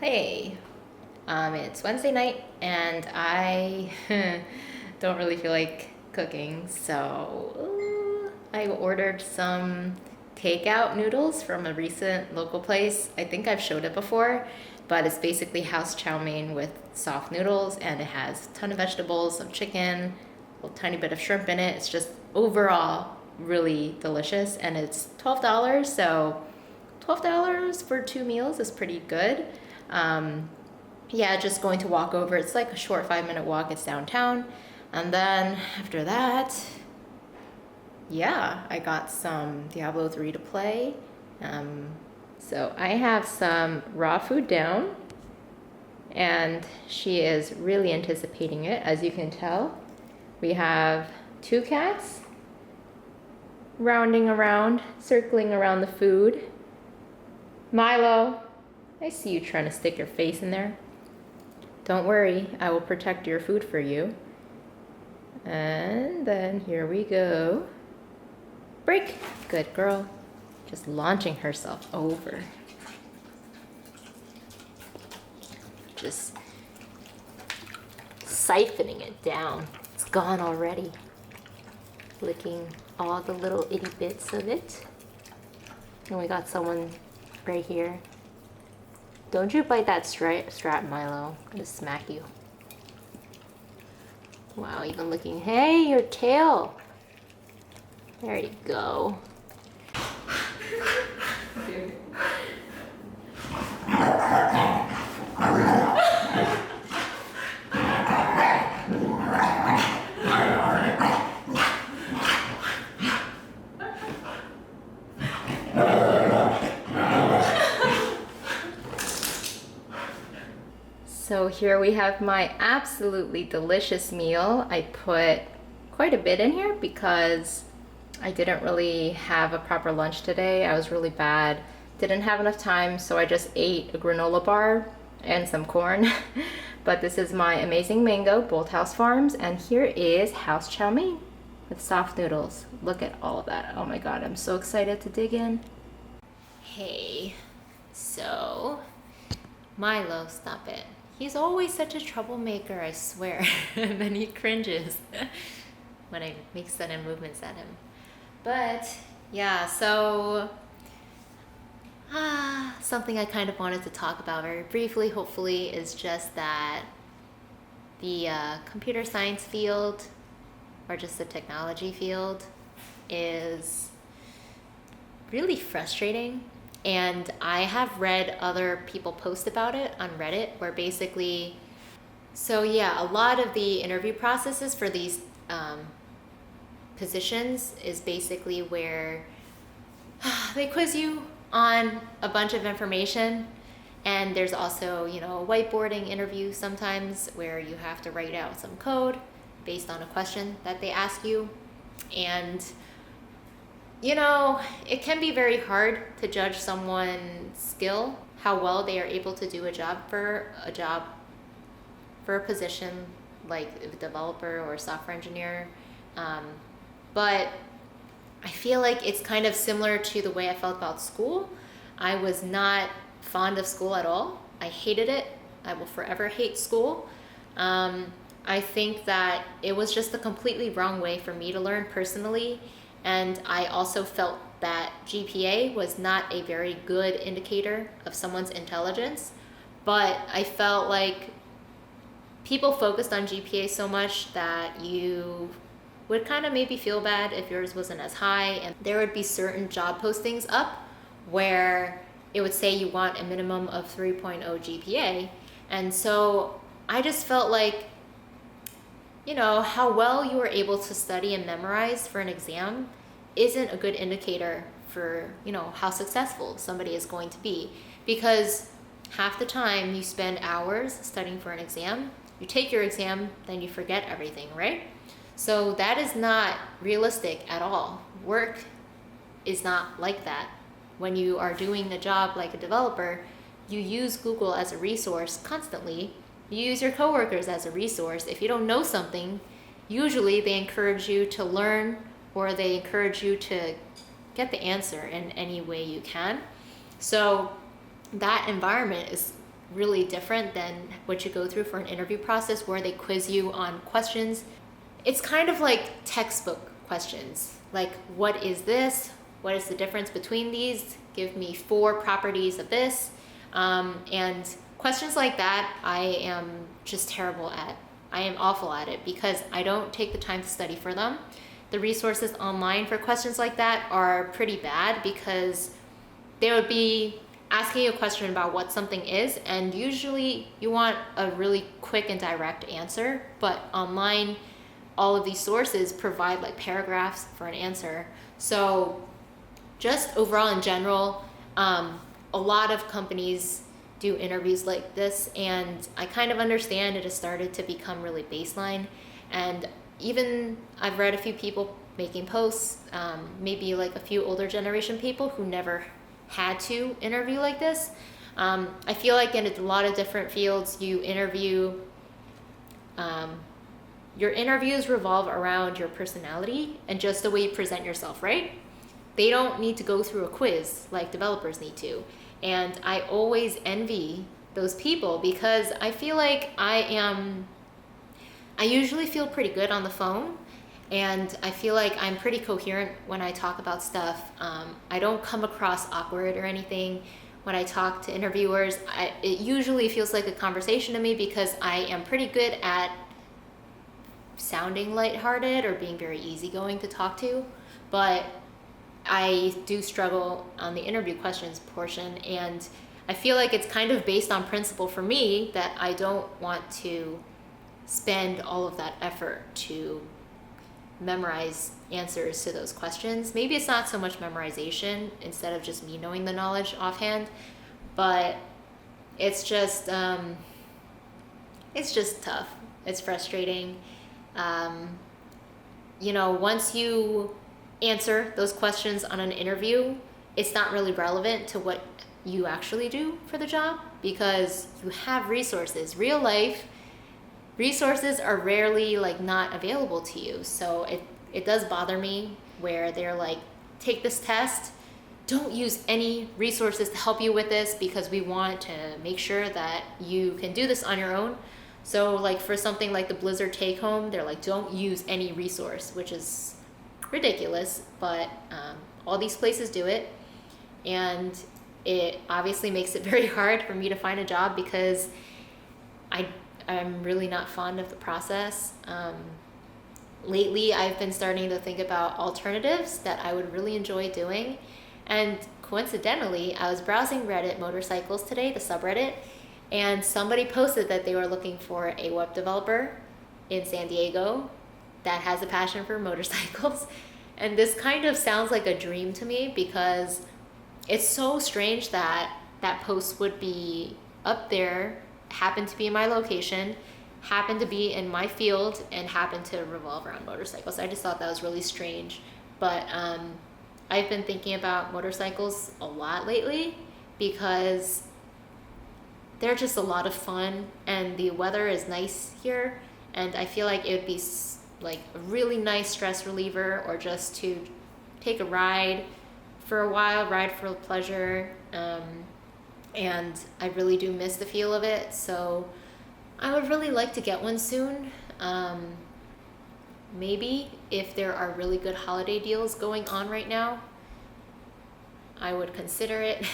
Hey, it's Wednesday night and I don't really feel like cooking, so I ordered some takeout noodles from a recent local place. I think I've showed it before, but it's basically house chow mein with soft noodles and it has a ton of vegetables, some chicken, a tiny bit of shrimp in it. It's just overall really delicious and it's $12, so $12 for 2 meals is pretty good. Um, yeah, just going to walk over. It's like a short 5 minute walk. It's downtown. And then after that, yeah, I got some Diablo 3 to play. So I have some raw food down, and she is really anticipating it, as you can tell. We have two cats rounding around, circling around the food. Milo, I see you trying to stick your face in there. Don't worry, I will protect your food for you. And then here we go. Break. Good girl. Just launching herself over. Just siphoning it down. It's gone already. Licking all the little itty bits of it. And we got someone right here. Don't you bite that strap, Milo. I'm gonna smack you. Wow, even looking. Hey, your tail. There you go. So here we have my absolutely delicious meal. I put quite a bit in here because I didn't really have a proper lunch today. I was really bad. Didn't have enough time, so I just ate a granola bar and some corn. But this is my amazing mango, Bolt House Farms, and here is house chow mein with soft noodles. Look at all of that. Oh my god, I'm so excited to dig in. Hey, so Milo, stop it. He's always such a troublemaker, I swear. And then he cringes when I make sudden movements at him. But yeah, so something I kind of wanted to talk about very briefly, hopefully, is just that the computer science field, or just the technology field, is really frustrating. And I have read other people post about it on Reddit, where basically, so yeah, a lot of the interview processes for these positions is basically where they quiz you on a bunch of information, and there's also, a whiteboarding interview sometimes where you have to write out some code based on a question that they ask you. And it can be very hard to judge someone's skill, how well they are able to do a job for a position like a developer or a software engineer. But I feel like it's kind of similar to the way I felt about school. I was not fond of school at all. I hated it. I will forever hate school. I think that it was just the completely wrong way for me to learn personally. And I also felt that GPA was not a very good indicator of someone's intelligence. But I felt like people focused on GPA so much that you would kind of maybe feel bad if yours wasn't as high. And there would be certain job postings up where it would say you want a minimum of 3.0 GPA. And so I just felt like, how well you were able to study and memorize for an exam isn't a good indicator for, how successful somebody is going to be. Because half the time you spend hours studying for an exam, you take your exam, then you forget everything, right? So that is not realistic at all. Work is not like that. When you are doing a job like a developer, you use Google as a resource constantly. You use your coworkers as a resource. If you don't know something, usually they encourage you to learn, or they encourage you to get the answer in any way you can. So that environment is really different than what you go through for an interview process where they quiz you on questions. It's kind of like textbook questions. Like, what is this? What is the difference between these? Give me 4 properties of this. And questions like that, I am just terrible at. I am awful at it because I don't take the time to study for them. The resources online for questions like that are pretty bad because they would be asking you a question about what something is, and usually you want a really quick and direct answer, but online all of these sources provide like paragraphs for an answer. So just overall in general, a lot of companies do interviews like this, and I kind of understand it has started to become really baseline. And even I've read a few people making posts, maybe like a few older generation people who never had to interview like this. I feel like in a lot of different fields, your interviews revolve around your personality and just the way you present yourself, right? They don't need to go through a quiz like developers need to. And I always envy those people because I feel like I usually feel pretty good on the phone, and I feel like I'm pretty coherent when I talk about stuff. I don't come across awkward or anything when I talk to interviewers. It usually feels like a conversation to me because I am pretty good at sounding lighthearted or being very easygoing to talk to. But I do struggle on the interview questions portion, and I feel like it's kind of based on principle for me that I don't want to spend all of that effort to memorize answers to those questions. Maybe it's not so much memorization instead of just me knowing the knowledge offhand, but it's just tough. It's frustrating. Once you answer those questions on an interview, it's not really relevant to what you actually do for the job because you have resources. Real life resources are rarely like not available to you. So it does bother me where they're like, take this test, don't use any resources to help you with this because we want to make sure that you can do this on your own. So like for something like the Blizzard take home, they're like, don't use any resource, which is ridiculous, but all these places do it. And it obviously makes it very hard for me to find a job because I'm really not fond of the process. Lately, I've been starting to think about alternatives that I would really enjoy doing. And coincidentally, I was browsing Reddit motorcycles today, the subreddit, and somebody posted that they were looking for a web developer in San Diego that has a passion for motorcycles. And this kind of sounds like a dream to me because it's so strange that that post would be up there, happen to be in my location, happen to be in my field, and happen to revolve around motorcycles. I just thought that was really strange. But I've been thinking about motorcycles a lot lately because they're just a lot of fun and the weather is nice here, and I feel like it would be like a really nice stress reliever or just to take a ride for a while, ride for pleasure. And I really do miss the feel of it, so I would really like to get one soon. Maybe if there are really good holiday deals going on right now, I would consider it.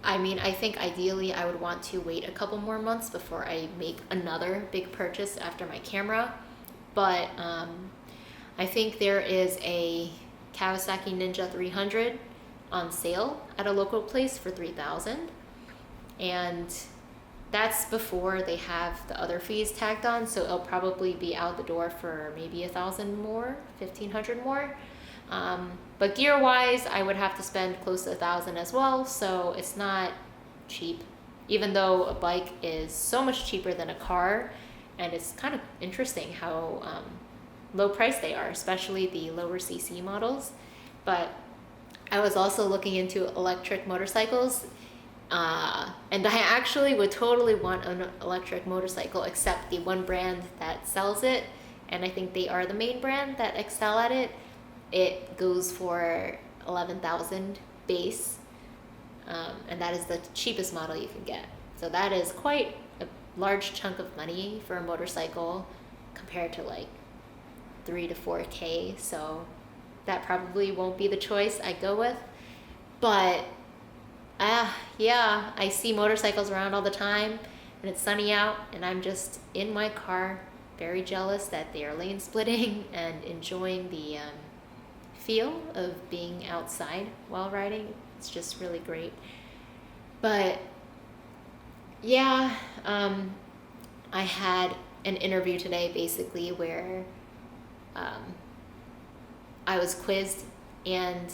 I mean, I think ideally I would want to wait a couple more months before I make another big purchase after my camera. But I think there is a Kawasaki Ninja 300 on sale at a local place for $3,000, and that's before they have the other fees tagged on, so it'll probably be out the door for maybe $1,000 more, $1,500 more. But gear wise, I would have to spend close to $1,000 as well, so it's not cheap, even though a bike is so much cheaper than a car. And it's kind of interesting how low price they are, especially the lower CC models. But I was also looking into electric motorcycles, and I actually would totally want an electric motorcycle, except the one brand that sells it, and I think they are the main brand that excel at it. It goes for $11,000 base, and that is the cheapest model you can get. So that is quite a large chunk of money for a motorcycle compared to like 3 to 4K. So that probably won't be the choice I go with. But yeah, I see motorcycles around all the time and it's sunny out and I'm just in my car, very jealous that they are lane splitting and enjoying the feel of being outside while riding. It's just really great. But yeah, I had an interview today basically where I was quizzed, and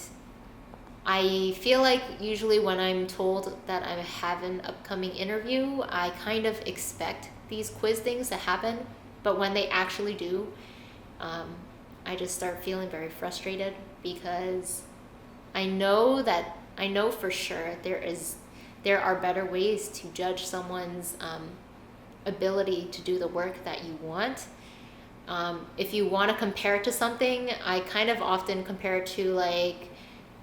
I feel like usually when I'm told that I have an upcoming interview, I kind of expect these quiz things to happen, but when they actually do, I just start feeling very frustrated because I know for sure there are better ways to judge someone's ability to do the work that you want. If you want to compare it to something, I kind of often compare it to, like,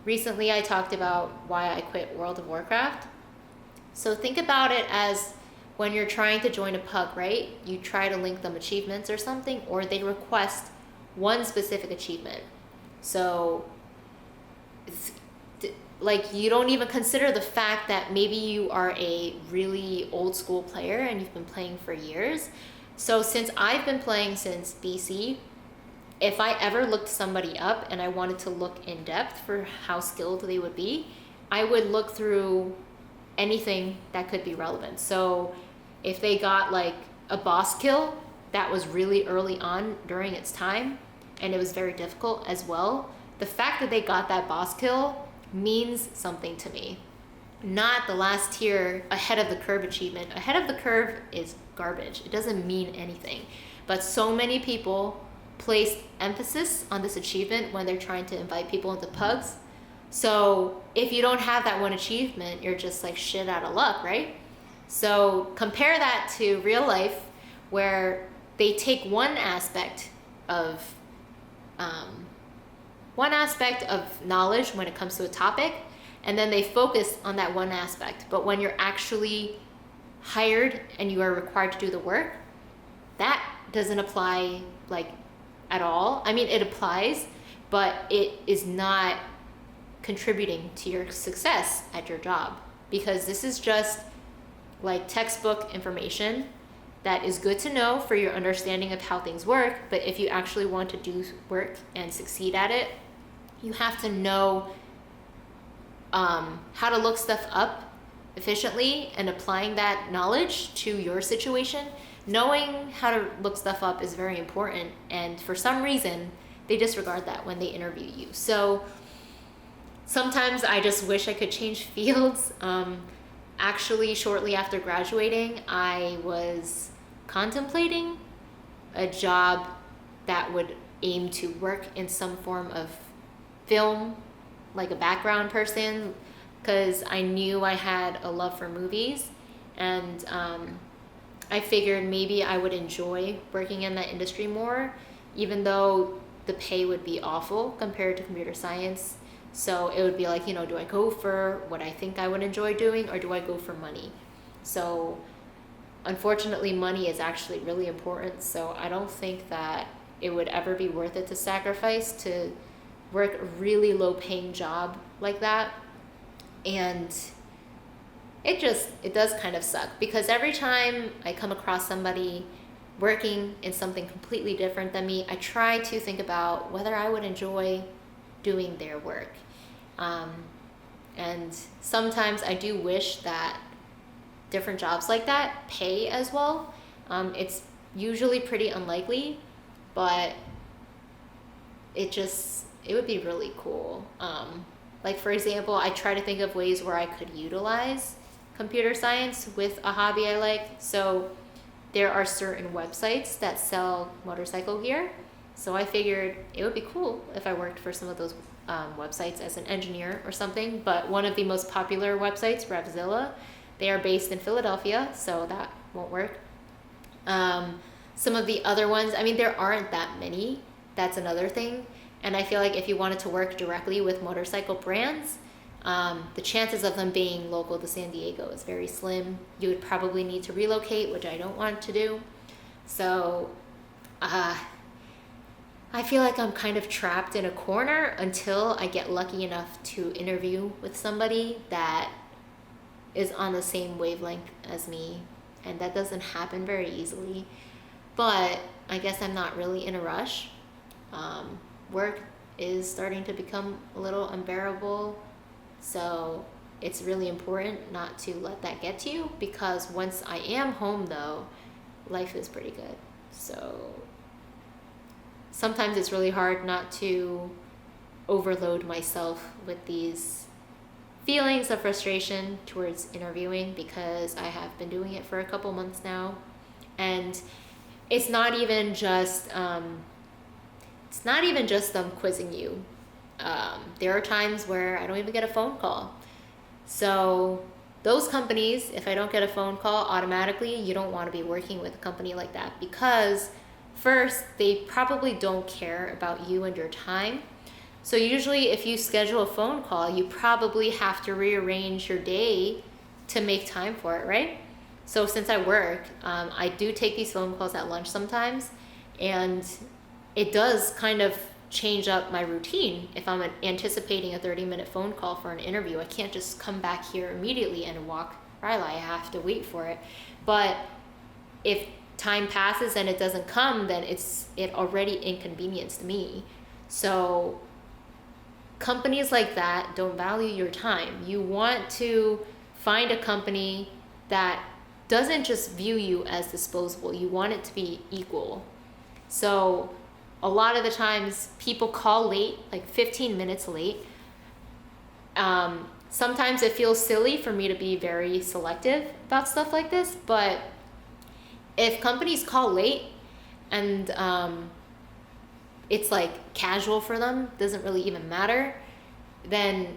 recently I talked about why I quit World of Warcraft. So think about it as when you're trying to join a pug, right? You try to link them achievements or something, or they request one specific achievement. So like, you don't even consider the fact that maybe you are a really old school player and you've been playing for years. So since I've been playing since BC, if I ever looked somebody up and I wanted to look in depth for how skilled they would be, I would look through anything that could be relevant. So if they got like a boss kill that was really early on during its time and it was very difficult as well, the fact that they got that boss kill means something to me. Not the last tier ahead of the curve achievement. Ahead of the curve is garbage. It doesn't mean anything. But so many people place emphasis on this achievement when they're trying to invite people into pugs. So if you don't have that one achievement, you're just like shit out of luck, right? So compare that to real life, where they take one aspect of knowledge when it comes to a topic, and then they focus on that one aspect. But when you're actually hired and you are required to do the work, that doesn't apply like at all. I mean, it applies, but it is not contributing to your success at your job, because this is just like textbook information that is good to know for your understanding of how things work. But if you actually want to do work and succeed at it, you have to know how to look stuff up efficiently and applying that knowledge to your situation. Knowing how to look stuff up is very important, and for some reason they disregard that when they interview you. So sometimes I just wish I could change fields. Actually, shortly after graduating, I was contemplating a job that would aim to work in some form of film, like a background person, because I knew I had a love for movies, and I figured maybe I would enjoy working in that industry more, even though the pay would be awful compared to computer science. So it would be like, do I go for what I think I would enjoy doing, or do I go for money? So unfortunately, money is actually really important. So I don't think that it would ever be worth it to sacrifice to work a really low paying job like that. And it does kind of suck, because every time I come across somebody working in something completely different than me, I try to think about whether I would enjoy doing their work. And sometimes I do wish that different jobs like that pay as well. It's usually pretty unlikely, but it would be really cool. Like, for example, I try to think of ways where I could utilize computer science with a hobby I like. So there are certain websites that sell motorcycle gear. So I figured it would be cool if I worked for some of those websites as an engineer or something. But one of the most popular websites, Revzilla, they are based in Philadelphia, so that won't work. Some of the other ones, I mean, there aren't that many. That's another thing. And I feel like if you wanted to work directly with motorcycle brands, The chances of them being local to San Diego is very slim. You would probably need to relocate, which I don't want to do. So I feel like I'm kind of trapped in a corner until I get lucky enough to interview with somebody that is on the same wavelength as me. And that doesn't happen very easily. But I guess I'm not really in a rush. Work is starting to become a little unbearable. So it's really important not to let that get to you, because once I am home though, life is pretty good. So sometimes it's really hard not to overload myself with these feelings of frustration towards interviewing, because I have been doing it for a couple months now. And it's not even just them quizzing you. There are times where I don't even get a phone call. So those companies, if I don't get a phone call, automatically you don't want to be working with a company like that, because first, they probably don't care about you and your time. So usually if you schedule a phone call, you probably have to rearrange your day to make time for it, right? So since I work, I do take these phone calls at lunch sometimes, and it does kind of change up my routine. If I'm anticipating a 30-minute phone call for an interview, I can't just come back here immediately and walk right. I have to wait for it. But if time passes and it doesn't come, then it already inconvenienced me. So companies like that don't value your time. You want to find a company that doesn't just view you as disposable. You want it to be equal. So a lot of the times people call late, like 15 minutes late. Sometimes it feels silly for me to be very selective about stuff like this, but if companies call late and it's like casual for them, doesn't really even matter, then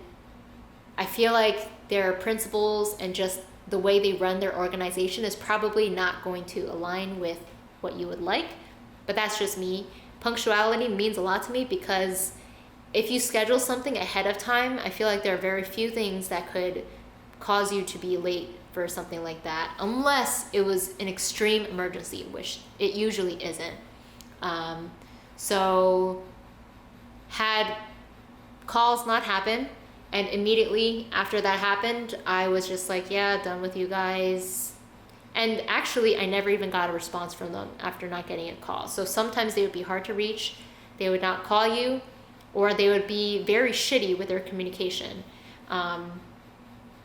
I feel like their principles and just the way they run their organization is probably not going to align with what you would like. But that's just me. Punctuality means a lot to me, because if you schedule something ahead of time, I feel like there are very few things that could cause you to be late for something like that, unless it was an extreme emergency, which it usually isn't. So had calls not happen, and immediately after that happened, I was just like, yeah, done with you guys. And actually, I never even got a response from them after not getting a call. So sometimes they would be hard to reach, they would not call you, or they would be very shitty with their communication,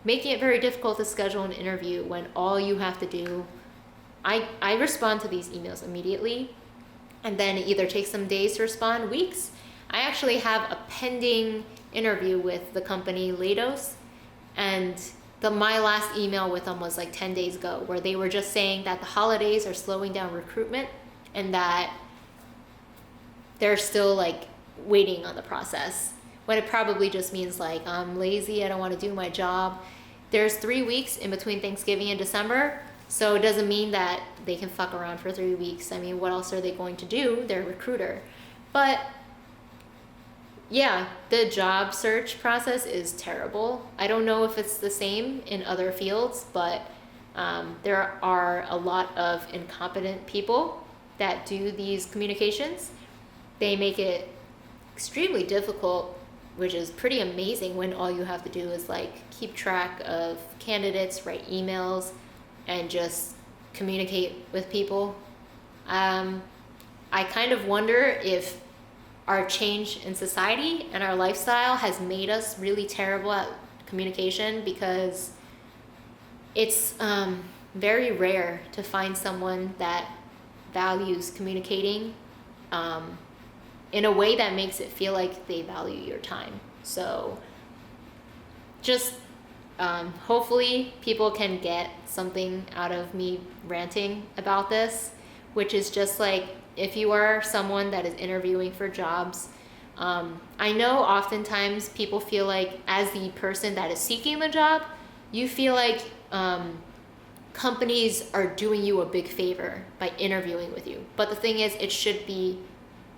making it very difficult to schedule an interview when all you have to do, I respond to these emails immediately, and then it either takes some days to respond, weeks. I actually have a pending interview with the company Lados, and my last email with them was like 10 days ago, where they were just saying that the holidays are slowing down recruitment and that they're still like waiting on the process, when it probably just means like, I'm lazy, I don't want to do my job. There's 3 weeks in between Thanksgiving and December, so it doesn't mean that they can fuck around for 3 weeks. I mean, what else are they going to do? They're a recruiter. But yeah, the job search process is terrible. I don't know if it's the same in other fields, but there are a lot of incompetent people that do these communications. They make it extremely difficult, which is pretty amazing when all you have to do is like keep track of candidates, write emails, and just communicate with people. I kind of wonder if our change in society and our lifestyle has made us really terrible at communication, because it's very rare to find someone that values communicating in a way that makes it feel like they value your time. So just hopefully people can get something out of me ranting about this, which is just like, if you are someone that is interviewing for jobs, I know oftentimes people feel like, as the person that is seeking the job, you feel like companies are doing you a big favor by interviewing with you. But the thing is, it should be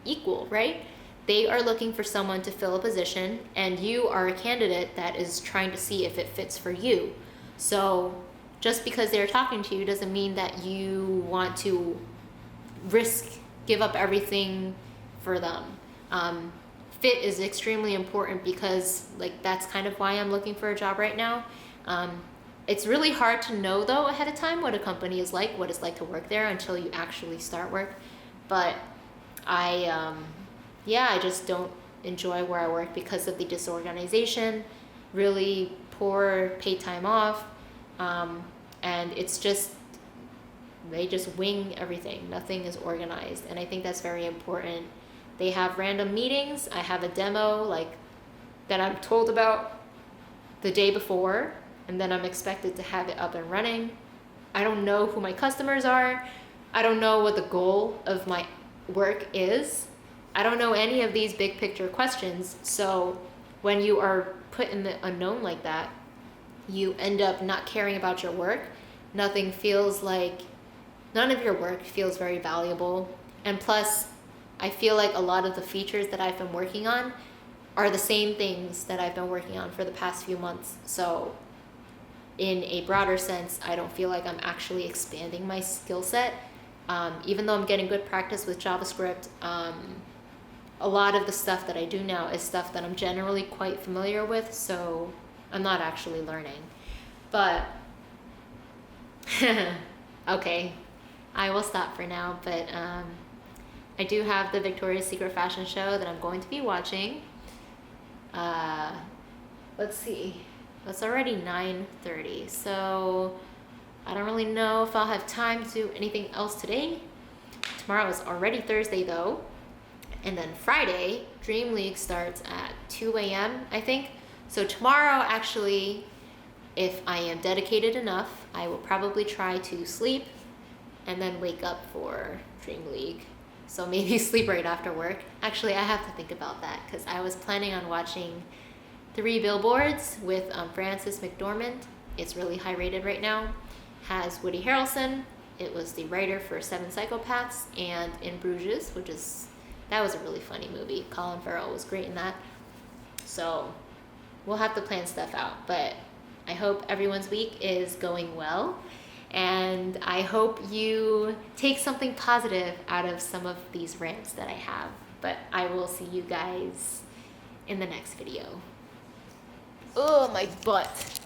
equal, right? They are looking for someone to fill a position, and you are a candidate that is trying to see if it fits for you. So just because they're talking to you doesn't mean that you want to give up everything for them. Fit is extremely important because like that's kind of why I'm looking for a job right now. It's really hard to know though ahead of time what a company is like, what it's like to work there until you actually start work. But I just don't enjoy where I work because of the disorganization, really poor paid time off, and it's just, they just wing everything. Nothing is organized, and I think that's very important. They have random meetings. I have a demo like that I'm told about the day before, and then I'm expected to have it up and running. I don't know who my customers are. I don't know what the goal of my work is. I don't know any of these big picture questions. So when you are put in the unknown like that, you end up not caring about your work. None of your work feels very valuable. And plus, I feel like a lot of the features that I've been working on are the same things that I've been working on for the past few months. So in a broader sense, I don't feel like I'm actually expanding my skill set. Even though I'm getting good practice with JavaScript, a lot of the stuff that I do now is stuff that I'm generally quite familiar with, so I'm not actually learning. But okay, I will stop for now, but I do have the Victoria's Secret fashion show that I'm going to be watching. Let's see, it's already 9:30, so I don't really know if I'll have time to do anything else today. Tomorrow is already Thursday though, and then Friday, Dream League starts at 2 a.m. I think. So tomorrow, actually, if I am dedicated enough, I will probably try to sleep and then wake up for Dream League. So maybe sleep right after work. Actually, I have to think about that because I was planning on watching 3 Billboards with Frances McDormand. It's really high rated right now. Has Woody Harrelson. It was the writer for Seven Psychopaths and In Bruges, that was a really funny movie. Colin Farrell was great in that. So we'll have to plan stuff out, but I hope everyone's week is going well, and I hope you take something positive out of some of these rants that I have. But I will see you guys in the next video. Oh, my butt.